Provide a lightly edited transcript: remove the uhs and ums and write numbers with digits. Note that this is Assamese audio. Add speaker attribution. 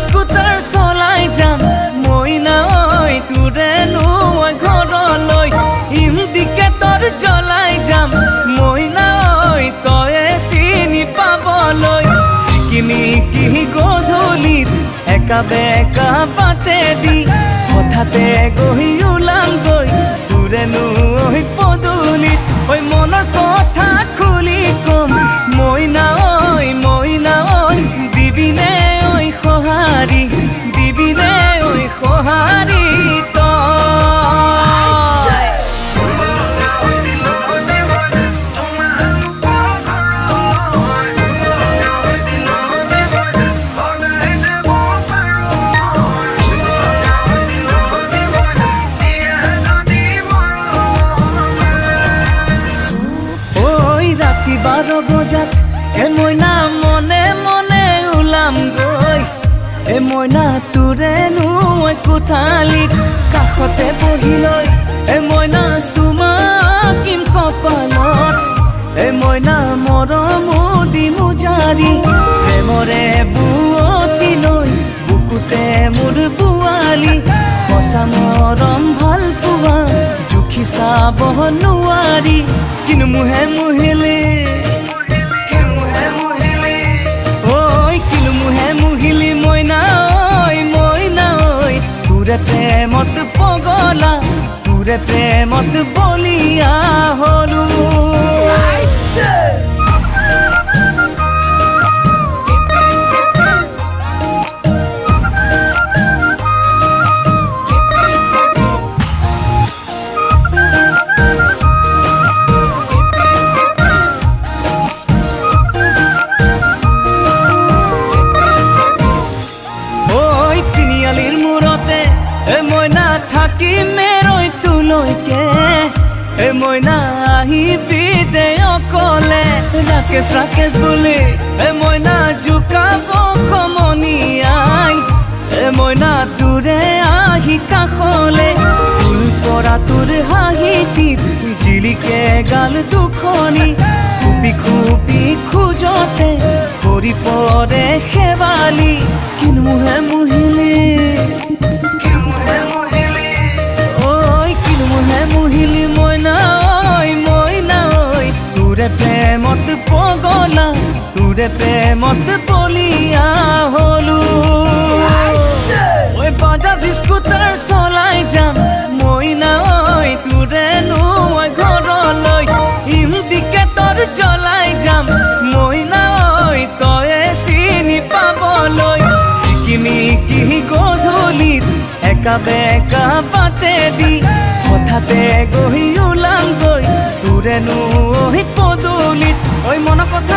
Speaker 1: স্কুটাৰ চলাই যাম মইনা ঐ তোৰে নোৱা ঘৰলৈ ইণ্ডিকেটৰ জ্বলাই যাম মইনা ঐ তয়ে চিনি পাবলৈ চিকিমিকি গধূলিত একা বেকা বাটে দি হঠাতে গৈ ওলামগৈ তোৰে নোৱা পদূলিত ঐ মনৰ কথা খুলি কম মইনা ঐ দিবিনে সহাৰি দিবিনে ঐ সহাৰি ৰাতি 12 বজাত মইনা মনে মনে ওলামগৈ মইনা তোৰে নোৱা কোঠালিত কাষতে বহি লৈ মইনা চুমা কিম কপালত মইনা মৰম দিমু জাৰি প্ৰেমৰে বুৱতি লৈ বুকুতে মোৰ বোৱালি সঁচা মৰম ভাল পোৱা জুখি চাব নোৱাৰি কিনো মুহে মুহিলি মইনা ঐ তোৰে প্ৰেমত পগলা তোৰে প্ৰেমত বলিয়া হলো তিনিআলিৰ মূৰতে মইনা থাকিমে ৰৈ তোলৈকে মইনা আহিবি দে অকলে ৰাকেশ বুলি মইনা জোকাব সমনীয়াই মইনা তোৰে আহি কাষলে ফুল পৰা তোৰ হাঁহিটিত জিলিকে গাল দুখনি খুপি খুপি খোজতে ভৰি পৰে শেৱালি কিনো মুহে মুহিলি মইনা ঐ তোৰে প্ৰেমত পগলা তোৰে প্ৰেমত বলিয়া হলো বাজাজ স্কুটাৰ চলাই যাম মইনা ঐ তোৰে নোৱা ঘৰলৈ ইণ্ডিকেটৰ জ্বলাই যাম মইনা ঐ তয়ে চিনি পাবলৈ চিকিমিকি গধূলিত একা বেকা বাটে দি হঠাতে গৈ ওলামগৈ তোৰে নোৱা পদূলিত ঐ মনৰ কথা